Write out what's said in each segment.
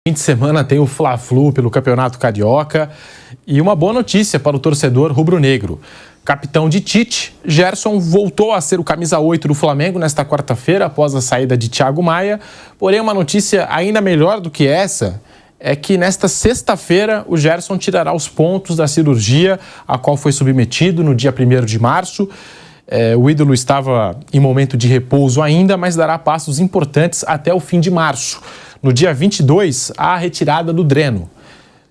Fim de semana tem o Fla-Flu pelo Campeonato Carioca e uma boa notícia para o torcedor rubro-negro. Capitão de Tite, Gerson voltou a ser o camisa 8 do Flamengo nesta quarta-feira após a saída de Thiago Maia. Porém, uma notícia ainda melhor do que essa é que nesta sexta-feira o Gerson tirará os pontos da cirurgia a qual foi submetido no dia 1º de março. O ídolo estava em momento de repouso ainda, mas dará passos importantes até o fim de março. No dia 22, há a retirada do dreno.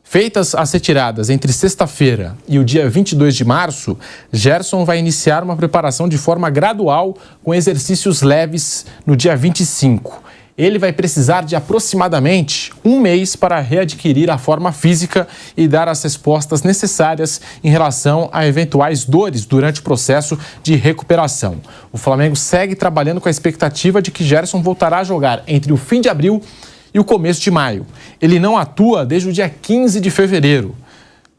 Feitas as retiradas entre sexta-feira e o dia 22 de março, Gerson vai iniciar uma preparação de forma gradual com exercícios leves no dia 25. Ele vai precisar de aproximadamente um mês para readquirir a forma física e dar as respostas necessárias em relação a eventuais dores durante o processo de recuperação. O Flamengo segue trabalhando com a expectativa de que Gerson voltará a jogar entre o fim de abril e o começo de maio. Ele não atua desde o dia 15 de fevereiro,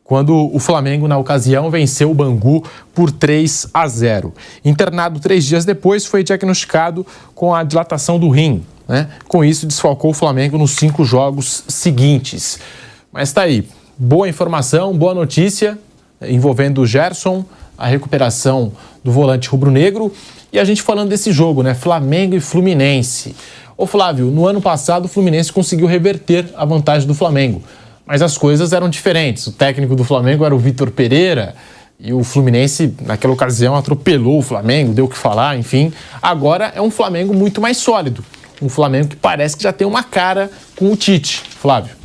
quando o Flamengo, na ocasião, venceu o Bangu por 3-0. Internado 3 dias depois, foi diagnosticado com a dilatação do rim, né? Com isso, desfalcou o Flamengo nos 5 jogos seguintes. Mas está aí, boa informação, boa notícia envolvendo o Gerson, a recuperação do volante rubro-negro. E a gente falando desse jogo, né? Flamengo e Fluminense. Ô Flávio, no ano passado o Fluminense conseguiu reverter a vantagem do Flamengo, mas as coisas eram diferentes. O técnico do Flamengo era o Vitor Pereira e o Fluminense, naquela ocasião, atropelou o Flamengo, deu o que falar, enfim. Agora é um Flamengo muito mais sólido, um Flamengo que parece que já tem uma cara com o Tite. Flávio.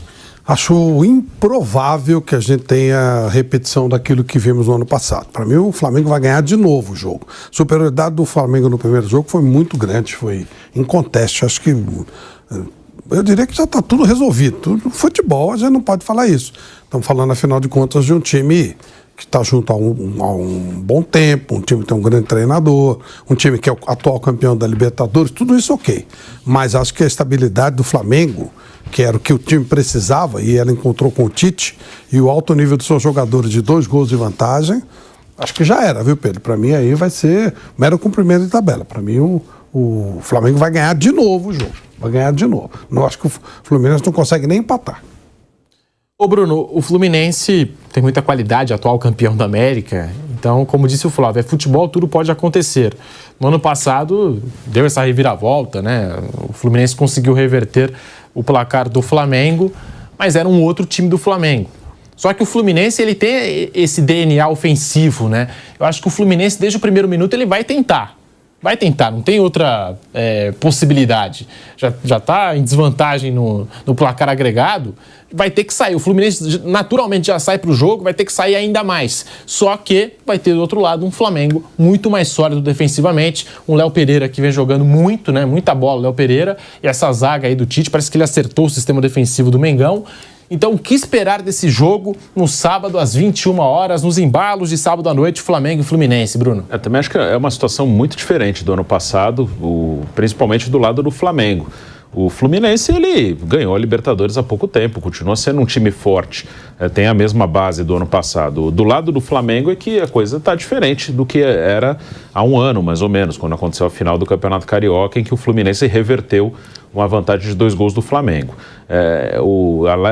Acho improvável que a gente tenha repetição daquilo que vimos no ano passado. Para mim, o Flamengo vai ganhar de novo o jogo. A superioridade do Flamengo no primeiro jogo foi muito grande, foi inconteste. Acho que, eu diria que já está tudo resolvido. No futebol, a gente não pode falar isso. Estamos falando, afinal de contas, de um time que está junto há um bom tempo, um time que tem um grande treinador, um time que é o atual campeão da Libertadores, tudo isso ok. Mas acho que a estabilidade do Flamengo, que era o que o time precisava, e ela encontrou com o Tite, e o alto nível dos seus jogadores de 2 gols de vantagem, acho que já era, viu, Pedro? Para mim aí vai ser mero cumprimento de tabela. Para mim o Flamengo vai ganhar de novo o jogo. Vai ganhar de novo. Não acho que o Fluminense não consegue nem empatar. Ô Bruno, o Fluminense tem muita qualidade, atual campeão da América. Então, como disse o Flávio, é futebol, tudo pode acontecer. No ano passado, deu essa reviravolta, né? O Fluminense conseguiu reverter o placar do Flamengo, mas era um outro time do Flamengo. Só que o Fluminense, ele tem esse DNA ofensivo, né? Eu acho que o Fluminense, desde o primeiro minuto, ele vai tentar. Vai tentar, não tem outra possibilidade. Já está em desvantagem no placar agregado, vai ter que sair. O Fluminense naturalmente já sai para o jogo, vai ter que sair ainda mais. Só que vai ter do outro lado um Flamengo muito mais sólido defensivamente, um Léo Pereira que vem jogando muito, né? Muita bola, Léo Pereira, e essa zaga aí do Tite, parece que ele acertou o sistema defensivo do Mengão. Então, o que esperar desse jogo no sábado às 21 horas, nos embalos de sábado à noite, Flamengo e Fluminense, Bruno? Eu também acho que é uma situação muito diferente do ano passado, principalmente do lado do Flamengo. O Fluminense, ele ganhou a Libertadores há pouco tempo, continua sendo um time forte, tem a mesma base do ano passado. Do lado do Flamengo é que a coisa está diferente do que era há um ano, mais ou menos, quando aconteceu a final do Campeonato Carioca, em que o Fluminense reverteu uma vantagem de 2 gols do Flamengo.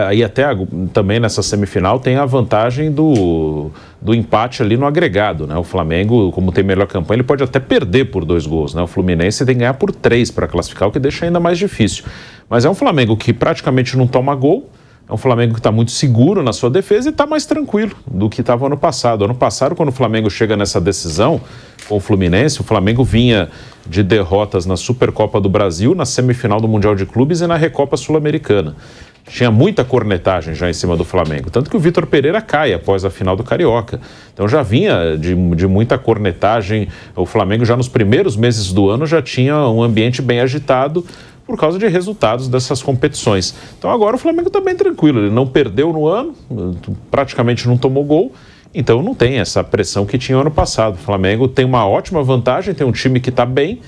Aí até também nessa semifinal tem a vantagem do empate ali no agregado, né? O Flamengo, como tem melhor campanha, ele pode até perder por 2 gols, né? O Fluminense tem que ganhar por 3 para classificar, o que deixa ainda mais difícil. Mas é um Flamengo que praticamente não toma gol, é um Flamengo que está muito seguro na sua defesa e está mais tranquilo do que estava ano passado. Ano passado, quando o Flamengo chega nessa decisão com o Fluminense, o Flamengo vinha de derrotas na Supercopa do Brasil, na semifinal do Mundial de Clubes e na Recopa Sul-Americana. Tinha muita cornetagem já em cima do Flamengo, tanto que o Vitor Pereira cai após a final do Carioca. Então já vinha de muita cornetagem. O Flamengo já nos primeiros meses do ano já tinha um ambiente bem agitado por causa de resultados dessas competições. Então agora o Flamengo está bem tranquilo, ele não perdeu no ano, praticamente não tomou gol, então não tem essa pressão que tinha no ano passado. O Flamengo tem uma ótima vantagem, tem um time que está bem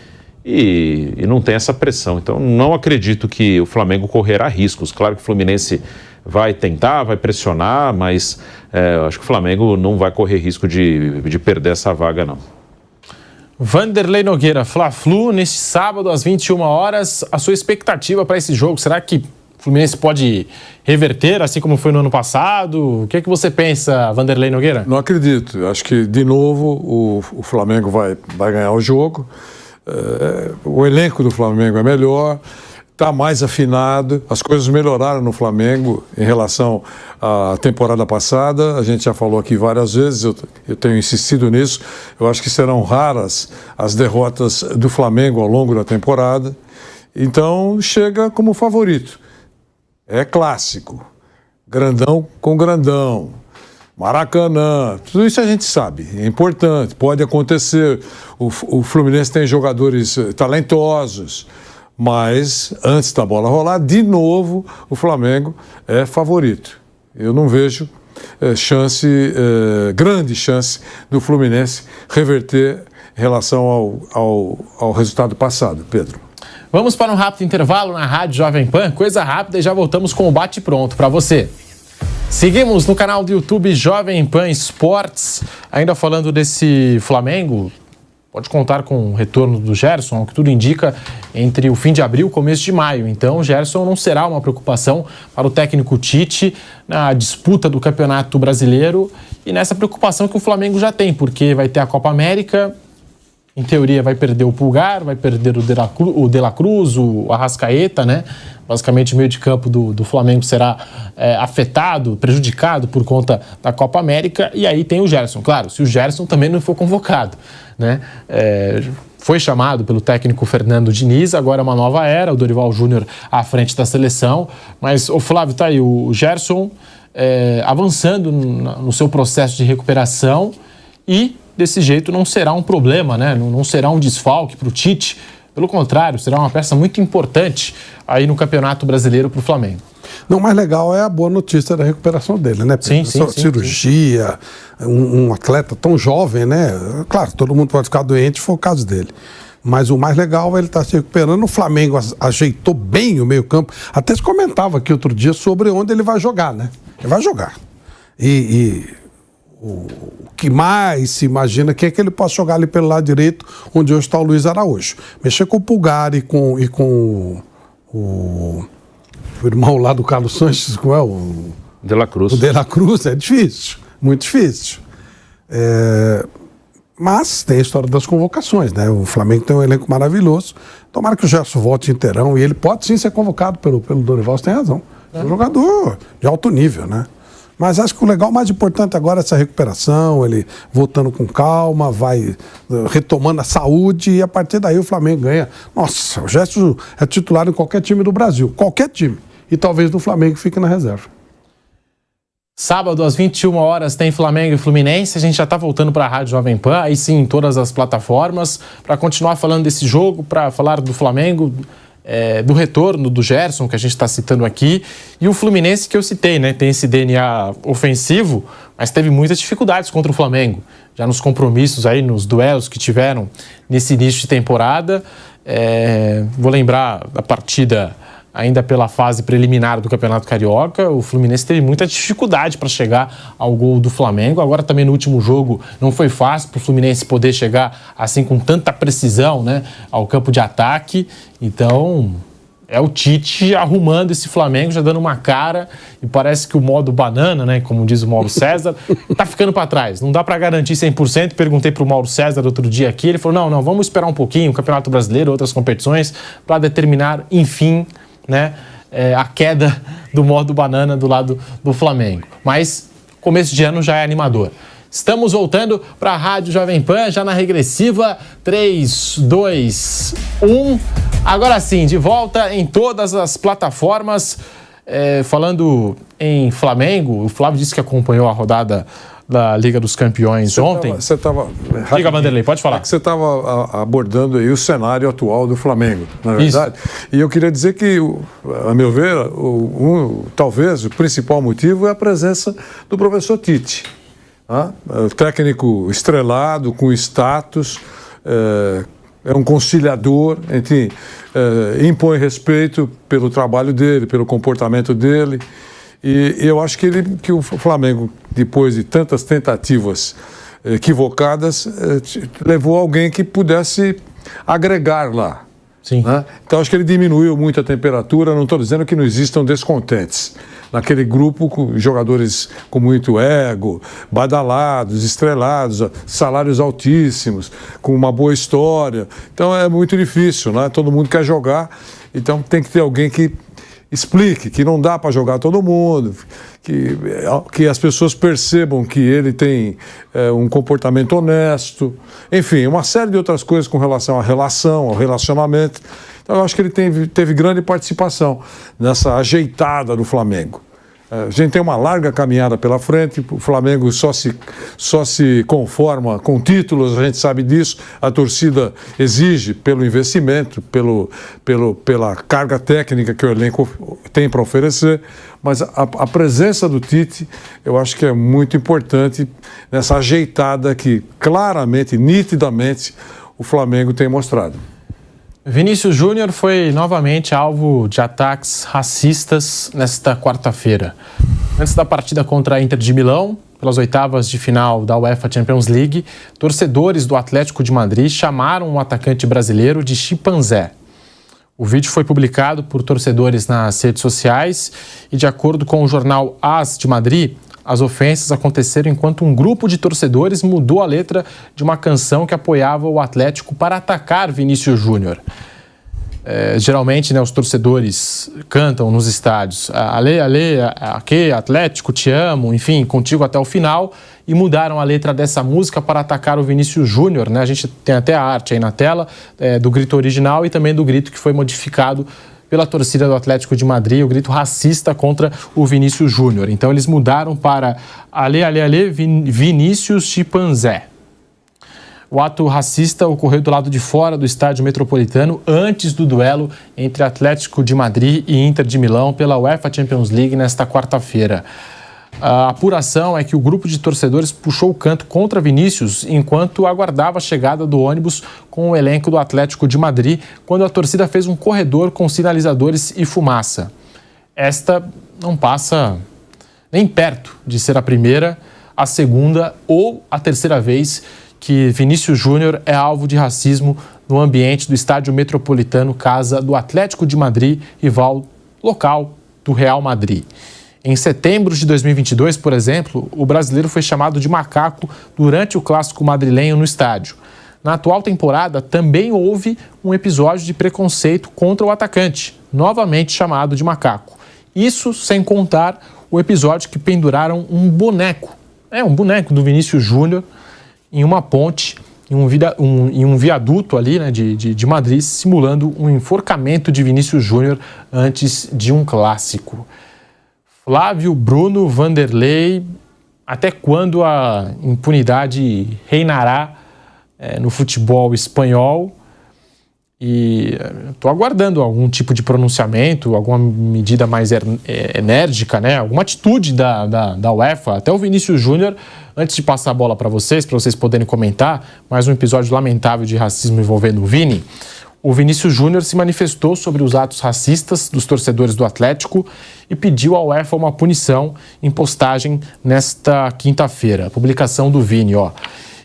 e não tem essa pressão. Então não acredito que o Flamengo correrá riscos. Claro que o Fluminense vai tentar, vai pressionar, mas acho que o Flamengo não vai correr risco de perder essa vaga, não. Vanderlei Nogueira, Fla-Flu, neste sábado às 21 horas. A sua expectativa para esse jogo, será que Fluminense pode reverter, assim como foi no ano passado? O que é que você pensa, Vanderlei Nogueira? Não acredito. Acho que, de novo, o Flamengo vai ganhar o jogo. O elenco do Flamengo é melhor, está mais afinado, as coisas melhoraram no Flamengo em relação à temporada passada. A gente já falou aqui várias vezes, eu tenho insistido nisso. Eu acho que serão raras as derrotas do Flamengo ao longo da temporada. Então, chega como favorito. É clássico. Grandão com grandão. Maracanã. Tudo isso a gente sabe. É importante. Pode acontecer. O Fluminense tem jogadores talentosos. Mas, antes da bola rolar, de novo, o Flamengo é favorito. Eu não vejo grande chance do Fluminense reverter em relação ao resultado passado, Pedro. Vamos para um rápido intervalo na Rádio Jovem Pan, coisa rápida, e já voltamos com o bate-pronto para você. Seguimos no canal do YouTube Jovem Pan Esportes, ainda falando desse Flamengo. Pode contar com o retorno do Gerson, o que tudo indica, entre o fim de abril e o começo de maio. Então, o Gerson não será uma preocupação para o técnico Tite na disputa do Campeonato Brasileiro e nessa preocupação que o Flamengo já tem, porque vai ter a Copa América. Em teoria, vai perder o Pulgar, vai perder o De La Cruz, o Arrascaeta, né? Basicamente, o meio de campo do Flamengo será afetado, prejudicado por conta da Copa América. E aí tem o Gerson. Claro, se o Gerson também não for convocado, né? Foi chamado pelo técnico Fernando Diniz, agora é uma nova era, o Dorival Júnior à frente da seleção. Mas, o Flávio, tá aí, o Gerson avançando no seu processo de recuperação e desse jeito não será um problema, né? Não será um desfalque para o Tite. Pelo contrário, será uma peça muito importante aí no Campeonato Brasileiro para o Flamengo. Não, o mais legal é a boa notícia da recuperação dele, né, Pedro? Sim, cirurgia, um atleta tão jovem, né? Claro, todo mundo pode ficar doente, foi o caso dele. Mas o mais legal é ele estar se recuperando. O Flamengo ajeitou bem o meio-campo. Até se comentava aqui outro dia sobre onde ele vai jogar, né? Ele vai jogar. O que mais se imagina que é que ele possa jogar ali pelo lado direito, onde hoje está o Luiz Araújo. Mexer com o Pulgar e com o irmão lá do Carlos Sanches, como é o De La Cruz. O De La Cruz é difícil, muito difícil. Mas tem a história das convocações, né? O Flamengo tem um elenco maravilhoso. Tomara que o Gerson volte inteirão e ele pode sim ser convocado pelo Dorival, você tem razão. É um jogador de alto nível, né? Mas acho que o legal, mais importante agora é essa recuperação, ele voltando com calma, vai retomando a saúde e a partir daí o Flamengo ganha. Nossa, o Gerson é titular em qualquer time do Brasil, qualquer time. E talvez no Flamengo fique na reserva. Sábado, às 21 horas, tem Flamengo e Fluminense. A gente já está voltando para a Rádio Jovem Pan, aí sim, em todas as plataformas, para continuar falando desse jogo, para falar do Flamengo, do retorno do Gerson, que a gente está citando aqui, e o Fluminense que eu citei, né? Tem esse DNA ofensivo, mas teve muitas dificuldades contra o Flamengo, já nos compromissos aí, nos duelos que tiveram nesse início de temporada. Vou lembrar da partida ainda pela fase preliminar do Campeonato Carioca, o Fluminense teve muita dificuldade para chegar ao gol do Flamengo. Agora também no último jogo não foi fácil para o Fluminense poder chegar assim com tanta precisão, né, ao campo de ataque. Então é o Tite arrumando esse Flamengo, já dando uma cara, e parece que o modo banana, né, como diz o Mauro César, tá ficando para trás. Não dá para garantir 100%. Perguntei para o Mauro César outro dia aqui, ele falou, não, vamos esperar um pouquinho, o Campeonato Brasileiro, outras competições, para determinar, enfim, né, a queda do modo banana do lado do Flamengo. Mas começo de ano já é animador. Estamos voltando para a Rádio Jovem Pan, já na regressiva 3, 2, 1. Agora sim, de volta em todas as plataformas. Falando em Flamengo, o Flávio disse que acompanhou a rodada da Liga dos Campeões ontem. Você estava... Diga, Vanderlei, pode falar. Você estava abordando aí o cenário atual do Flamengo, na verdade. Isso. E eu queria dizer que, a meu ver, talvez o principal motivo é a presença do professor Tite. Técnico estrelado, com status, é um conciliador, enfim, impõe respeito pelo trabalho dele, pelo comportamento dele. E eu acho que o Flamengo, depois de tantas tentativas equivocadas, levou alguém que pudesse agregar lá. Sim. Né? Então, acho que ele diminuiu muito a temperatura. Não estou dizendo que não existam descontentes. Naquele grupo, com jogadores com muito ego, badalados, estrelados, salários altíssimos, com uma boa história. Então, é muito difícil, né? Todo mundo quer jogar, então tem que ter alguém que explique que não dá para jogar todo mundo, que as pessoas percebam que ele tem um comportamento honesto, enfim, uma série de outras coisas com relação à relação, ao relacionamento. Então, eu acho que ele teve grande participação nessa ajeitada do Flamengo. A gente tem uma larga caminhada pela frente, o Flamengo só se conforma com títulos, a gente sabe disso, a torcida exige pelo investimento, pela carga técnica que o elenco tem para oferecer, mas a presença do Tite eu acho que é muito importante nessa ajeitada que claramente, nitidamente, o Flamengo tem mostrado. Vinícius Júnior foi novamente alvo de ataques racistas nesta quarta-feira. Antes da partida contra a Inter de Milão, pelas oitavas de final da UEFA Champions League, torcedores do Atlético de Madrid chamaram o atacante brasileiro de chimpanzé. O vídeo foi publicado por torcedores nas redes sociais e, de acordo com o jornal AS de Madrid, as ofensas aconteceram enquanto um grupo de torcedores mudou a letra de uma canção que apoiava o Atlético para atacar Vinícius Júnior. Geralmente, né, os torcedores cantam nos estádios "Ale, ale, aqui, Atlético, te amo", enfim, contigo até o final, e mudaram a letra dessa música para atacar o Vinícius Júnior, né? A gente tem até a arte aí na tela do grito original e também do grito que foi modificado pela torcida do Atlético de Madrid, o grito racista contra o Vinícius Júnior. Então eles mudaram para "Ale, ale, ale, Vinícius chimpanzé". O ato racista ocorreu do lado de fora do estádio Metropolitano antes do duelo entre Atlético de Madrid e Inter de Milão pela UEFA Champions League nesta quarta-feira. A apuração é que o grupo de torcedores puxou o canto contra Vinícius enquanto aguardava a chegada do ônibus com o elenco do Atlético de Madrid, quando a torcida fez um corredor com sinalizadores e fumaça. Esta não passa nem perto de ser a primeira, a segunda ou a terceira vez que Vinícius Júnior é alvo de racismo no ambiente do estádio Metropolitano, casa do Atlético de Madrid, rival local do Real Madrid. Em setembro de 2022, por exemplo, o brasileiro foi chamado de macaco durante o clássico madrilenho no estádio. Na atual temporada, também houve um episódio de preconceito contra o atacante, novamente chamado de macaco. Isso sem contar o episódio que penduraram um boneco do Vinícius Júnior em uma ponte, em um viaduto ali, né, de Madrid, simulando um enforcamento de Vinícius Júnior antes de um clássico. Flávio, Bruno, Vanderlei, até quando a impunidade reinará no futebol espanhol? E estou aguardando algum tipo de pronunciamento, alguma medida mais enérgica, né? Alguma atitude da UEFA, até o Vinícius Júnior. Antes de passar a bola para vocês poderem comentar, mais um episódio lamentável de racismo envolvendo o Vini. O Vinícius Júnior se manifestou sobre os atos racistas dos torcedores do Atlético e pediu à UEFA uma punição em postagem nesta quinta-feira. A publicação do Vini, ó.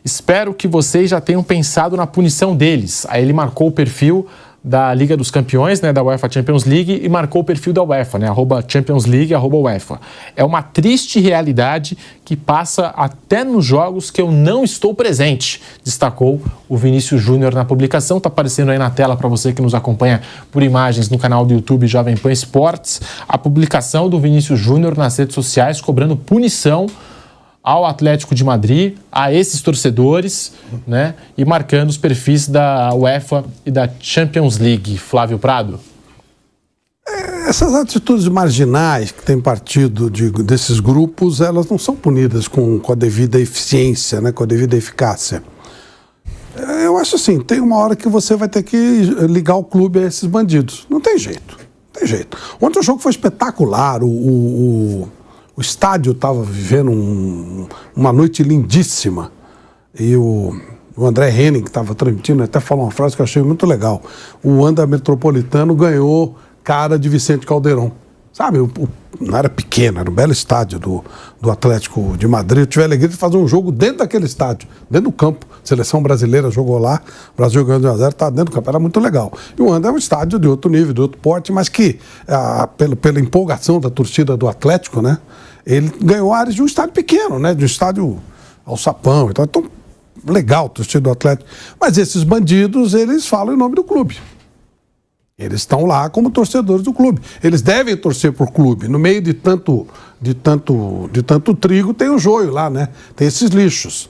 "Espero que vocês já tenham pensado na punição deles". Aí ele marcou o perfil da Liga dos Campeões, né, da UEFA Champions League, e marcou o perfil da UEFA, né, @Champions League, @UEFA. "É uma triste realidade que passa até nos jogos que eu não estou presente", destacou o Vinícius Júnior na publicação. Está aparecendo aí na tela para você que nos acompanha por imagens no canal do YouTube Jovem Pan Esportes, a publicação do Vinícius Júnior nas redes sociais cobrando punição ao Atlético de Madrid, a esses torcedores, né, e marcando os perfis da UEFA e da Champions League. Flávio Prado. Essas atitudes marginais que têm partido desses grupos, elas não são punidas com a devida eficiência, né, com a devida eficácia. Eu acho assim, tem uma hora que você vai ter que ligar o clube a esses bandidos. Não tem jeito, não tem jeito. Ontem o jogo foi espetacular, o estádio estava vivendo uma noite lindíssima. E o André Henning, que estava transmitindo, até falou uma frase que eu achei muito legal. O Wanda Metropolitano ganhou cara de Vicente Caldeirão. Sabe, não era pequeno, era um belo estádio do Atlético de Madrid. Eu tive a alegria de fazer um jogo dentro daquele estádio, dentro do campo. A seleção brasileira jogou lá, o Brasil ganhou de 1-0, estava dentro do campo, era muito legal. E o Wanda é um estádio de outro nível, de outro porte, mas que, pela empolgação da torcida do Atlético, né, ele ganhou áreas de um estádio pequeno, né, de um estádio alçapão. Então, legal a torcida do Atlético. Mas esses bandidos, eles falam em nome do clube. Eles estão lá como torcedores do clube. Eles devem torcer por clube. No meio de tanto trigo, tem o joio lá, né? Tem esses lixos.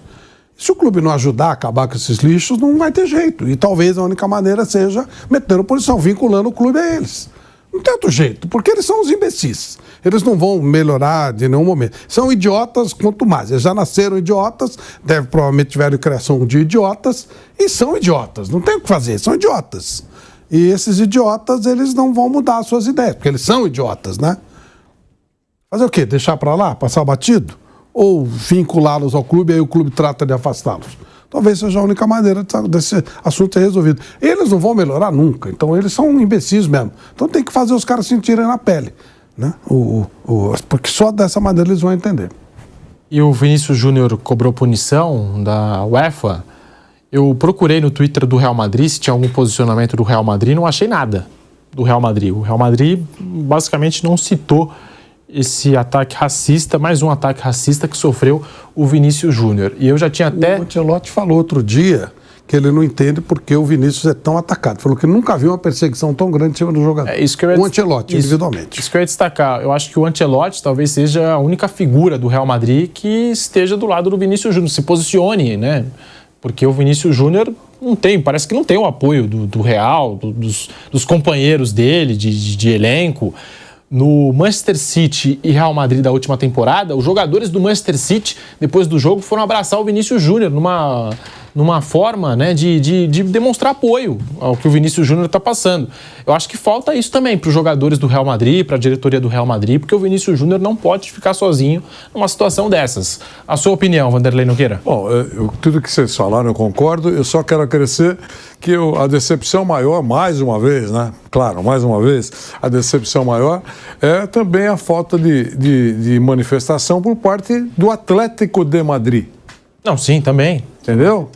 Se o clube não ajudar a acabar com esses lixos, não vai ter jeito. E talvez a única maneira seja metendo posição, vinculando o clube a eles. Não tem outro jeito, porque eles são os imbecis. Eles não vão melhorar de nenhum momento. São idiotas quanto mais. Eles já nasceram idiotas, provavelmente tiveram criação de idiotas, e são idiotas. Não tem o que fazer, são idiotas. E esses idiotas, eles não vão mudar as suas ideias, porque eles são idiotas, né? Fazer o quê? Deixar para lá? Passar batido? Ou vinculá-los ao clube e aí o clube trata de afastá-los? Talvez seja a única maneira desse assunto ser resolvido. Eles não vão melhorar nunca, então eles são imbecis mesmo. Então tem que fazer os caras sentirem na pele, né? Porque só dessa maneira eles vão entender. E o Vinícius Júnior cobrou punição da UEFA. Eu procurei no Twitter do Real Madrid se tinha algum posicionamento do Real Madrid, não achei nada do Real Madrid. O Real Madrid basicamente não citou esse ataque racista, mais um ataque racista que sofreu o Vinícius Júnior. E eu já tinha até... O Ancelotti falou outro dia que ele não entende porque o Vinícius é tão atacado. Falou que nunca viu uma perseguição tão grande em cima do jogador. O Ancelotti, individualmente. Isso que eu ia destacar. Eu acho que o Ancelotti talvez seja a única figura do Real Madrid que esteja do lado do Vinícius Júnior, se posicione, né? Porque o Vinícius Júnior parece que não tem o apoio do Real, dos companheiros dele, de elenco. No Manchester City e Real Madrid da última temporada, os jogadores do Manchester City, depois do jogo, foram abraçar o Vinícius Júnior numa forma, né, de demonstrar apoio ao que o Vinícius Júnior está passando. Eu acho que falta isso também para os jogadores do Real Madrid, para a diretoria do Real Madrid, porque o Vinícius Júnior não pode ficar sozinho numa situação dessas. A sua opinião, Vanderlei Nogueira? Bom, tudo que vocês falaram eu concordo, eu só quero acrescer que a decepção maior, mais uma vez, né? Claro, mais uma vez, a decepção maior é também a falta de manifestação por parte do Atlético de Madrid. Não, sim, também. Entendeu?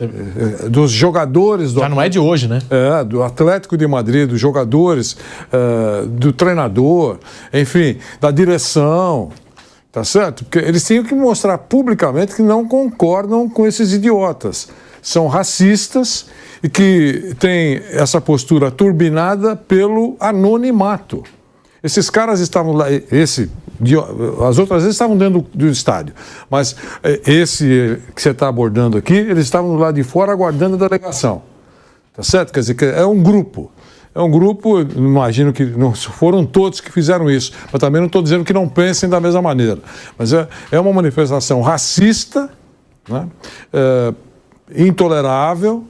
Dos jogadores... Já não é de hoje, né? Do Atlético de Madrid, dos jogadores, do treinador, enfim, da direção, tá certo? Porque eles tinham que mostrar publicamente que não concordam com esses idiotas. São racistas e que têm essa postura turbinada pelo anonimato. Esses caras estavam lá, as outras vezes estavam dentro do estádio, mas esse que você está abordando aqui, eles estavam lá de fora aguardando a delegação, tá certo? Quer dizer, é um grupo, imagino que não foram todos que fizeram isso, mas também não estou dizendo que não pensem da mesma maneira, mas é uma manifestação racista, né? Intolerável.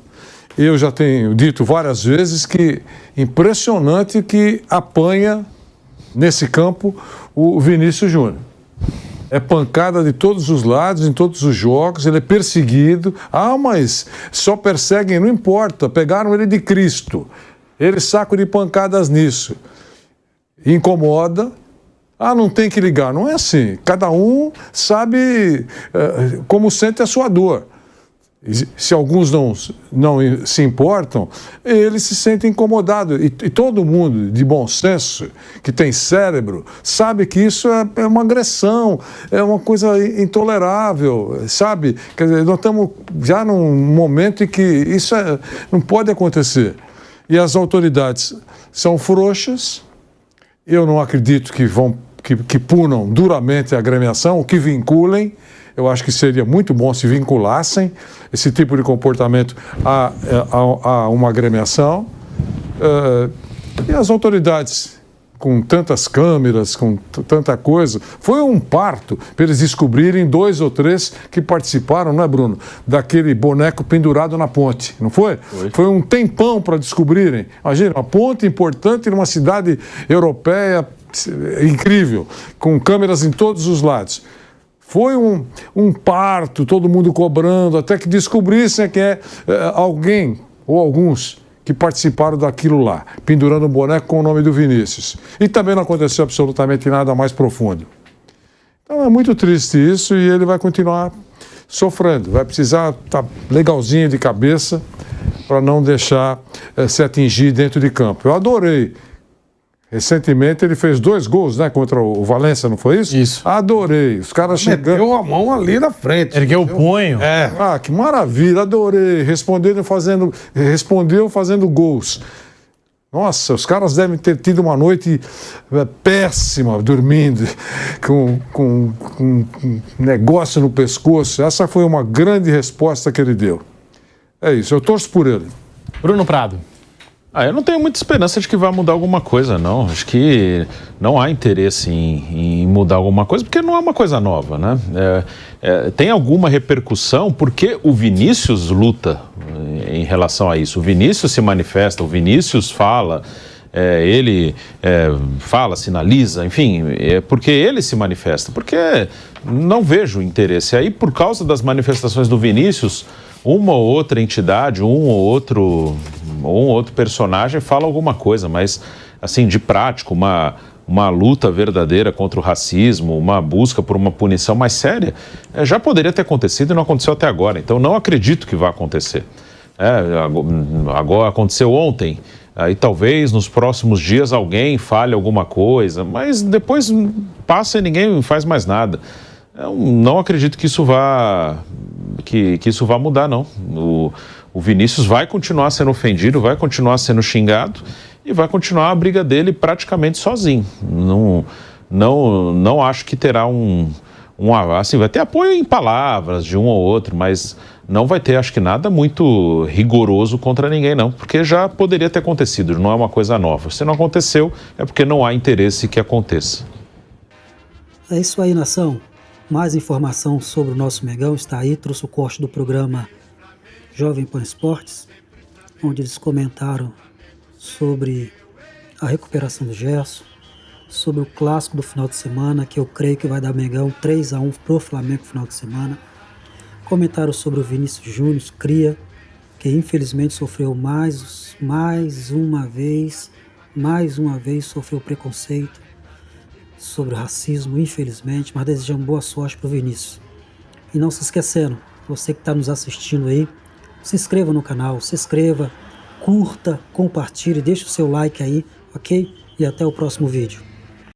Eu já tenho dito várias vezes que impressionante que apanha nesse campo o Vinícius Júnior. É pancada de todos os lados, em todos os jogos, ele é perseguido. Mas só perseguem, não importa, pegaram ele de Cristo. Ele saco de pancadas nisso. Incomoda. Não tem que ligar. Não é assim. Cada um sabe como sente a sua dor. Se alguns não se importam, eles se sentem incomodados. E todo mundo de bom senso, que tem cérebro, sabe que isso é uma agressão, é uma coisa intolerável, sabe? Quer dizer, nós estamos já num momento em que isso não pode acontecer. E as autoridades são frouxas, eu não acredito que punam duramente a agremiação, que vinculem. Eu acho que seria muito bom se vinculassem esse tipo de comportamento a uma agremiação. E as autoridades, com tantas câmeras, com tanta coisa, foi um parto para eles descobrirem 2 ou 3 que participaram, não é, Bruno? Daquele boneco pendurado na ponte, não foi? Foi um tempão para descobrirem. Imagina, uma ponte importante numa cidade europeia incrível, com câmeras em todos os lados. Foi um parto, todo mundo cobrando, até que descobrissem que é alguém ou alguns que participaram daquilo lá, pendurando um boneco com o nome do Vinícius. E também não aconteceu absolutamente nada mais profundo. Então é muito triste isso e ele vai continuar sofrendo. Vai precisar estar legalzinho de cabeça para não deixar se atingir dentro de campo. Eu adorei. Recentemente ele fez 2 gols, né, contra o Valência, não foi isso? Isso. Adorei. Os caras chegando. Meteu a mão ali na frente. Ergueu o punho. Ah, que maravilha, adorei. Respondeu fazendo gols. Nossa, os caras devem ter tido uma noite péssima, dormindo, com um negócio no pescoço. Essa foi uma grande resposta que ele deu. É isso, eu torço por ele. Bruno Prado. Eu não tenho muita esperança de que vai mudar alguma coisa, não. Acho que não há interesse em mudar alguma coisa, porque não é uma coisa nova, né? Tem alguma repercussão porque o Vinícius luta em relação a isso. O Vinícius se manifesta, o Vinícius fala, ele fala, sinaliza, enfim, porque ele se manifesta. Porque não vejo interesse. Aí, por causa das manifestações do Vinícius, uma ou outra entidade, um ou outro personagem fala alguma coisa, mas, assim, de prático, uma luta verdadeira contra o racismo, uma busca por uma punição mais séria, já poderia ter acontecido e não aconteceu até agora. Então, não acredito que vai acontecer. Agora aconteceu ontem, aí talvez nos próximos dias alguém fale alguma coisa, mas depois passa e ninguém faz mais nada. Eu não acredito que isso vá mudar, não. O Vinícius vai continuar sendo ofendido, vai continuar sendo xingado e vai continuar a briga dele praticamente sozinho. Não acho que terá assim, vai ter apoio em palavras de um ou outro, mas não vai ter, acho que, nada muito rigoroso contra ninguém, não, porque já poderia ter acontecido, não é uma coisa nova. Se não aconteceu, é porque não há interesse que aconteça. É isso aí, nação. Mais informação sobre o nosso Mengão está aí. Trouxe o corte do programa Jovem Pan Esportes, onde eles comentaram sobre a recuperação do Gerson, sobre o clássico do final de semana, que eu creio que vai dar Mengão 3-1 pro Flamengo no final de semana. Comentaram sobre o Vinícius Júnior, cria, que infelizmente sofreu mais uma vez sofreu preconceito sobre o racismo, infelizmente, mas desejamos boa sorte para o Vinícius. E não se esquecendo, você que está nos assistindo aí, se inscreva no canal, curta, compartilhe, deixe o seu like aí, ok? E até o próximo vídeo.